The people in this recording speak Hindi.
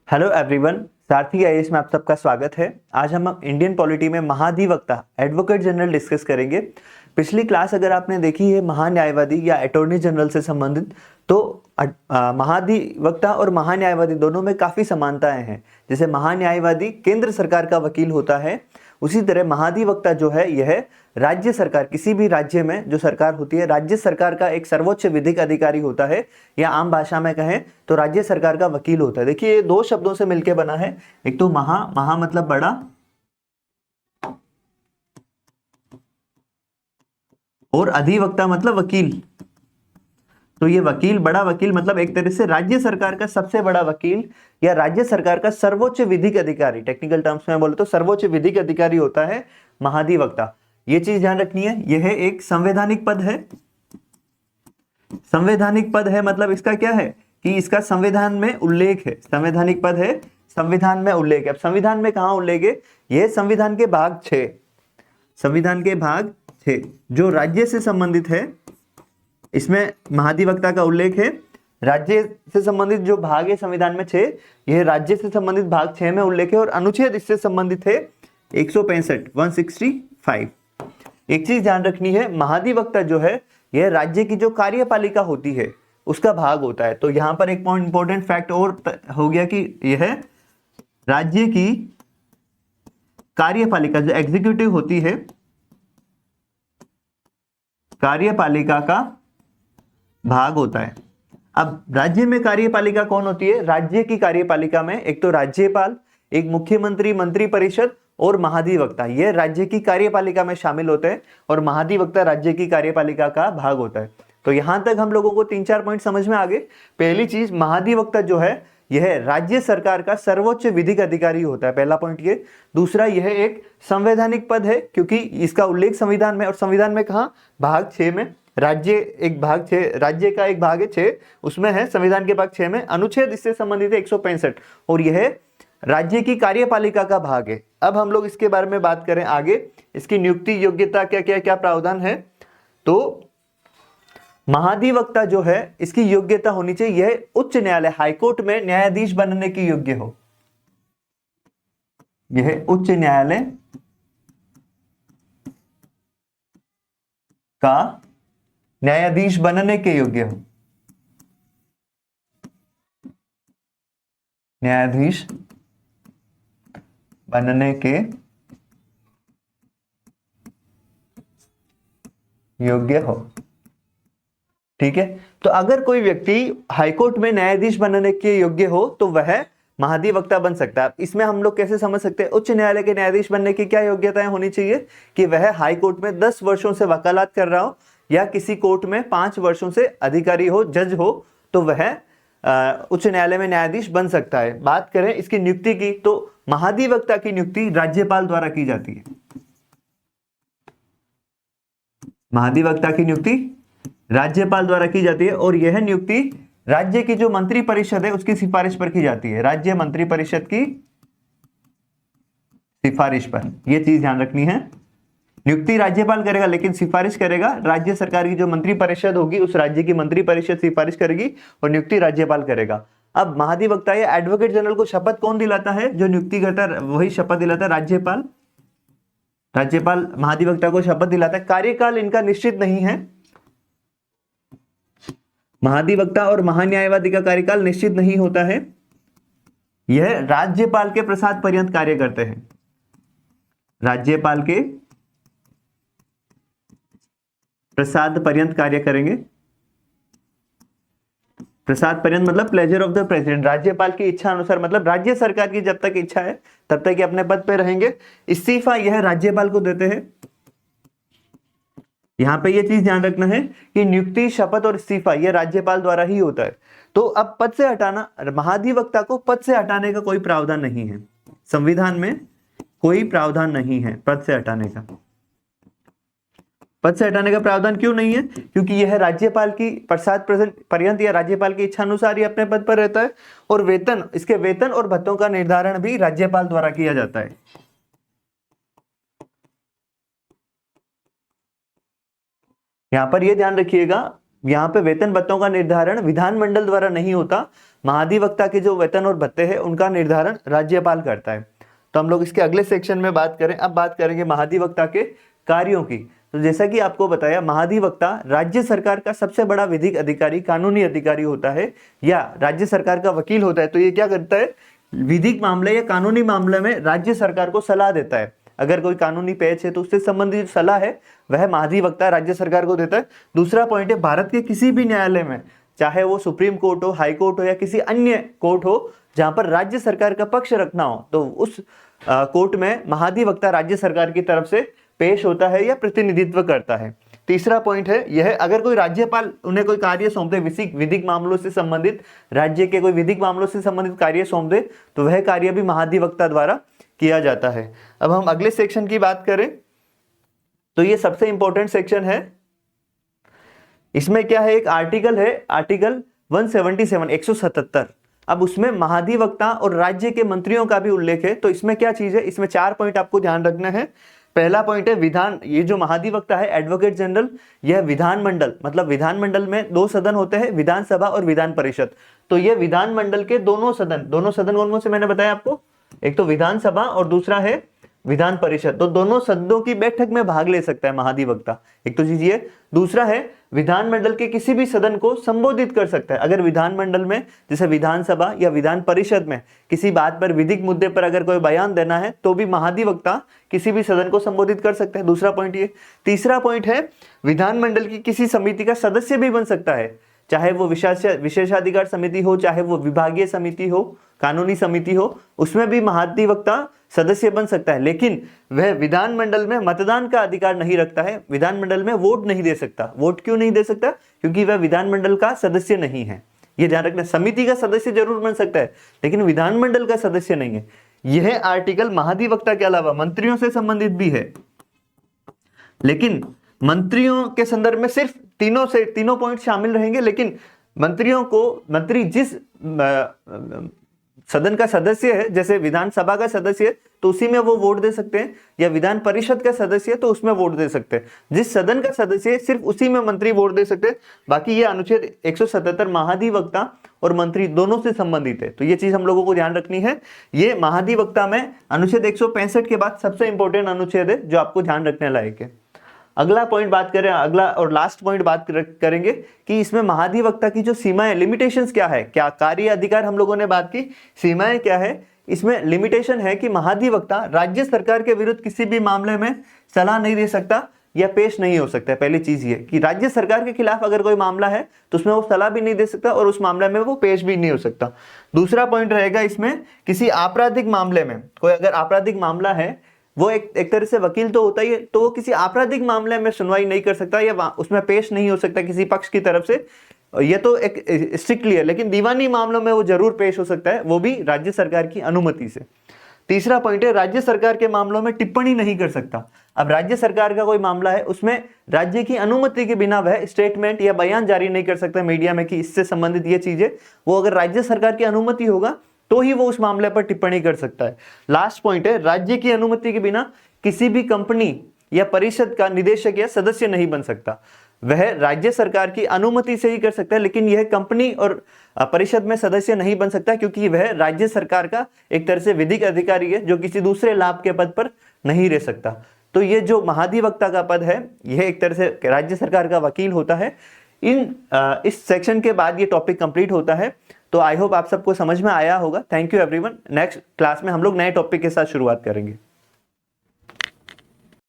हेलो एवरीवन, सारथी आईएएस में आप सबका स्वागत है। आज हम इंडियन पॉलिटी में महाधिवक्ता एडवोकेट जनरल डिस्कस करेंगे। पिछली क्लास अगर आपने देखी है महान्यायवादी या अटॉर्नी जनरल से संबंधित, तो महाधिवक्ता और महान्यायवादी दोनों में काफ़ी समानताएं हैं। जैसे महान्यायवादी केंद्र सरकार का वकील होता है, उसी तरह महाधिवक्ता जो है यह राज्य सरकार, किसी भी राज्य में जो सरकार होती है, राज्य सरकार का एक सर्वोच्च विधिक अधिकारी होता है, या आम भाषा में कहें तो राज्य सरकार का वकील होता है। देखिए, ये दो शब्दों से मिलकर बना है। एक तो महा मतलब बड़ा, और अधिवक्ता मतलब वकील। तो ये वकील, बड़ा वकील मतलब एक तरह से राज्य सरकार का सबसे बड़ा वकील या राज्य सरकार का सर्वोच्च विधिक अधिकारी, टेक्निकल टर्म्स में बोले तो सर्वोच्च विधिक अधिकारी होता है महाधिवक्ता। ये चीज ध्यान रखनी है, यह एक संवैधानिक पद है। संवैधानिक पद है मतलब इसका क्या है कि इसका संविधान में उल्लेख है। संवैधानिक पद है, संविधान में उल्लेख है। अब संविधान में कहां उल्लेख है? यह संविधान के भाग 6, संविधान के भाग 6 जो राज्य से संबंधित है, इसमें महाधिवक्ता का उल्लेख है। राज्य से संबंधित जो भाग है संविधान में 6, यह राज्य से संबंधित भाग 6 में उल्लेख है, और अनुच्छेद इससे संबंधित है 165, 165। एक चीज ध्यान रखनी है, महाधिवक्ता जो है यह राज्य की जो कार्यपालिका होती है उसका भाग होता है। तो यहां पर एक पॉइंट इंपॉर्टेंट फैक्ट और हो गया कि यह राज्य की कार्यपालिका जो एग्जीक्यूटिव होती है, कार्यपालिका का भाग होता है। अब राज्य में कार्यपालिका कौन होती है? राज्य की कार्यपालिका में एक तो राज्यपाल, एक मुख्यमंत्री, मंत्री परिषद और महाधिवक्ता, यह राज्य की कार्यपालिका में शामिल होते हैं, और महाधिवक्ता राज्य की कार्यपालिका का भाग होता है। तो यहां तक हम लोगों को 3-4 पॉइंट समझ में आ गए। पहली चीज, महाधिवक्ता जो है यह राज्य सरकार का सर्वोच्च विधिक अधिकारी होता है, पहला पॉइंट ये। दूसरा, यह एक संवैधानिक पद है क्योंकि इसका उल्लेख संविधान में, और संविधान में कहा? भाग 6 में। राज्य एक भाग 6, राज्य का एक भाग है 6, उसमें है संविधान के भाग 6 में। अनुच्छेद इससे संबंधित है 165, और यह राज्य की कार्यपालिका का भाग है। अब हम लोग इसके बारे में बात करें आगे, इसकी नियुक्ति योग्यता क्या क्या क्या प्रावधान है। तो महाधिवक्ता जो है इसकी योग्यता होनी चाहिए, यह उच्च न्यायालय, हाईकोर्ट में न्यायाधीश बनने की योग्य हो। यह उच्च न्यायालय का न्यायाधीश बनने के योग्य हो, न्यायाधीश बनने के योग्य हो। ठीक है, तो अगर कोई व्यक्ति हाईकोर्ट में न्यायाधीश बनने के योग्य हो तो वह महाधिवक्ता बन सकता है। इसमें हम लोग कैसे समझ सकते हैं? उच्च न्यायालय के न्यायाधीश बनने की क्या योग्यताएं होनी चाहिए कि वह हाईकोर्ट में 10 वर्षों से वकालत कर रहा हो, या किसी कोर्ट में 5 वर्षों से अधिकारी हो, जज हो, तो वह उच्च न्यायालय में न्यायाधीश बन सकता है। बात करें इसकी नियुक्ति की, तो महाधिवक्ता की नियुक्ति राज्यपाल द्वारा की जाती है। महाधिवक्ता की नियुक्ति राज्यपाल द्वारा की जाती है, और यह नियुक्ति राज्य की जो मंत्री परिषद है उसकी सिफारिश पर की जाती है, राज्य मंत्री परिषद की सिफारिश पर। यह चीज ध्यान रखनी है, नियुक्ति राज्यपाल करेगा लेकिन सिफारिश करेगा राज्य सरकार की जो मंत्री परिषद होगी, उस राज्य की मंत्री परिषद सिफारिश करेगी, और नियुक्ति राज्यपाल करेगा। अब महाधिवक्ता या एडवोकेट जनरल को शपथ कौन दिलाता है? जो नियुक्ति करता है वही शपथ दिलाता है, राज्यपाल। राज्यपाल महाधिवक्ता को शपथ दिलाता है। कार्यकाल इनका निश्चित नहीं है, महाधिवक्ता और महान्यायवादी का कार्यकाल निश्चित नहीं होता है। यह राज्यपाल के प्रसाद पर्यंत कार्य करते हैं, राज्यपाल के प्रसाद पर्यंत कार्य करेंगे। प्रसाद पर्यंत मतलब प्लेजर ऑफ द प्रेसिडेंट, राज्यपाल की इच्छा अनुसार, मतलब राज्य सरकार की जब तक इच्छा है तब तक ये अपने पद पे रहेंगे। इस्तीफा यह राज्यपाल को देते हैं। यहां पे ये चीज ध्यान रखना है कि नियुक्ति, शपथ और इस्तीफा यह राज्यपाल द्वारा ही होता है। तो अब पद से हटाना, महाधिवक्ता को पद से हटाने का कोई प्रावधान नहीं है, संविधान में कोई प्रावधान नहीं है पद से हटाने का। पद से हटाने का प्रावधान क्यों नहीं है? क्योंकि यह राज्यपाल की प्रसाद पर्यंत या राज्यपाल की इच्छा अनुसार ही अपने पद पर रहता है, और वेतन, इसके वेतन और भत्तों का निर्धारण भी राज्यपाल द्वारा किया जाता है। यहां पर यह ध्यान रखिएगा, यहाँ पे वेतन भत्तों का निर्धारण विधानमंडल द्वारा नहीं होता, महाधिवक्ता के जो वेतन और भत्ते हैं उनका निर्धारण राज्यपाल करता है। तो हम लोग इसके अगले सेक्शन में बात करें। अब बात करेंगे महाधिवक्ता के कार्यों की। तो जैसा कि आपको बताया, महाधिवक्ता राज्य सरकार का सबसे बड़ा विधिक अधिकारी, कानूनी अधिकारी होता है या राज्य सरकार का वकील होता है। तो ये क्या करता है, विधिक मामले या कानूनी मामले में राज्य सरकार को सलाह देता है। अगर कोई कानूनी पेच है तो उससे संबंधित सलाह है वह महाधिवक्ता राज्य सरकार को देता है। दूसरा पॉइंट है, भारत के किसी भी न्यायालय में, चाहे वो सुप्रीम कोर्ट हो, हाई कोर्ट हो या किसी अन्य कोर्ट हो, जहां पर राज्य सरकार का पक्ष रखना हो, तो उस कोर्ट में महाधिवक्ता राज्य सरकार की तरफ से पेश होता है या प्रतिनिधित्व करता है। तीसरा पॉइंट है यह, अगर कोई राज्यपाल उन्हें कोई कार्य सौंप दे, विधिक मामलों से संबंधित, राज्य के कोई विधिक मामलों से संबंधित कार्य सौंप दे, तो वह कार्य भी महाधिवक्ता द्वारा किया जाता है। अब हम अगले सेक्शन की बात करें तो ये सबसे इंपॉर्टेंट सेक्शन है। इसमें क्या है, एक आर्टिकल है, आर्टिकल 177 177। अब उसमें महाधिवक्ता और राज्य के मंत्रियों का भी उल्लेख है। तो इसमें क्या चीज है, इसमें 4 पॉइंट आपको ध्यान रखना है। पहला पॉइंट है विधान, ये जो महाधिवक्ता है एडवोकेट जनरल, यह विधानमंडल, मतलब विधानमंडल में 2 सदन होते हैं, विधानसभा और विधान परिषद। तो ये विधानमंडल के दोनों सदन कौन कौन से मैंने बताया आपको, एक तो विधानसभा और दूसरा है विधान परिषद। तो दोनों सदनों की बैठक में भाग ले सकता है महाधिवक्ता, एक तो चीज ये। दूसरा है विधानमंडल के किसी भी सदन को संबोधित कर सकता है। अगर विधानमंडल में जैसे विधानसभा या विधान परिषद में किसी बात पर, विधिक मुद्दे पर अगर कोई बयान देना है तो भी महाधिवक्ता किसी भी सदन को संबोधित कर सकता है। दूसरा पॉइंट ये। तीसरा पॉइंट है विधानमंडल की किसी समिति का सदस्य भी बन सकता है, चाहे वो विशेषाधिकार समिति हो, चाहे वो विभागीय समिति हो, कानूनी समिति हो, उसमें भी महाधिवक्ता सदस्य बन सकता है। लेकिन वह विधानमंडल में मतदान का अधिकार नहीं रखता है, विधानमंडल में वोट नहीं दे सकता। वोट क्यों नहीं दे सकता, क्योंकि वह विधानमंडल का सदस्य नहीं है। यह ध्यान रखना, समिति का सदस्य जरूर बन सकता है लेकिन विधानमंडल का सदस्य नहीं है। यह आर्टिकल महाधिवक्ता के अलावा मंत्रियों से संबंधित भी है, लेकिन मंत्रियों के संदर्भ में सिर्फ तीनों पॉइंट शामिल रहेंगे। लेकिन मंत्री जिस सदन का सदस्य है, जैसे विधानसभा का सदस्य है तो उसी में वो वोट दे सकते हैं, या विधान परिषद का सदस्य है तो उसमें वोट दे सकते हैं। जिस सदन का सदस्य है सिर्फ उसी में मंत्री वोट दे सकते हैं। बाकी ये अनुच्छेद 177 महाधिवक्ता और मंत्री दोनों से संबंधित है। तो ये चीज हम लोगों को ध्यान रखनी है। ये महाधिवक्ता में अनुच्छेद 165 के बाद सबसे इंपॉर्टेंट अनुच्छेद है जो आपको ध्यान रखने लायक है। अगला पॉइंट बात करें, अगला और लास्ट पॉइंट बात करेंगे कि इसमें महाधिवक्ता की जो सीमाएं, लिमिटेशंस क्या है। क्या कार्य अधिकार हम लोगों ने बात की, सीमाएं क्या है। इसमें लिमिटेशन है कि महाधिवक्ता राज्य सरकार के विरुद्ध किसी भी मामले में सलाह नहीं दे सकता या पेश नहीं हो सकता है। पहली चीज ये कि राज्य सरकार के खिलाफ अगर कोई मामला है तो उसमें वो सलाह भी नहीं दे सकता और उस मामले में वो पेश भी नहीं हो सकता। दूसरा पॉइंट रहेगा इसमें, किसी आपराधिक मामले में, कोई अगर आपराधिक मामला है, वो एक तरह से वकील तो होता ही है, तो वो किसी आपराधिक मामले में सुनवाई नहीं कर सकता या उसमें पेश नहीं हो सकता किसी पक्ष की तरफ से। ये तो एक स्ट्रिक्टली है, लेकिन दीवानी मामलों में वो जरूर पेश हो सकता है, वो भी राज्य सरकार की अनुमति से। तीसरा पॉइंट है, राज्य सरकार के मामलों में टिप्पणी नहीं कर सकता। अब राज्य सरकार का कोई मामला है, उसमें राज्य की अनुमति के बिना वह स्टेटमेंट या बयान जारी नहीं कर सकता मीडिया में कि इससे संबंधित ये चीजें, वो अगर राज्य सरकार की अनुमति होगा तो ही वो उस मामले पर टिप्पणी कर सकता है। लास्ट पॉइंट है, राज्य की अनुमति के बिना किसी भी कंपनी या परिषद का निदेशक या सदस्य नहीं बन सकता। वह राज्य सरकार की अनुमति से ही कर सकता है, लेकिन यह कंपनी और परिषद में सदस्य नहीं बन सकता, क्योंकि वह राज्य सरकार का एक तरह से विधिक अधिकारी है जो किसी दूसरे लाभ के पद पर नहीं रह सकता। तो ये जो महाधिवक्ता का पद है, यह एक तरह से राज्य सरकार का वकील होता है। इस सेक्शन के बाद ये टॉपिक कंप्लीट होता है। तो आई होप आप सबको समझ में आया होगा। Thank you everyone. Next class में हम लोग नए टॉपिक के साथ शुरुआत करेंगे।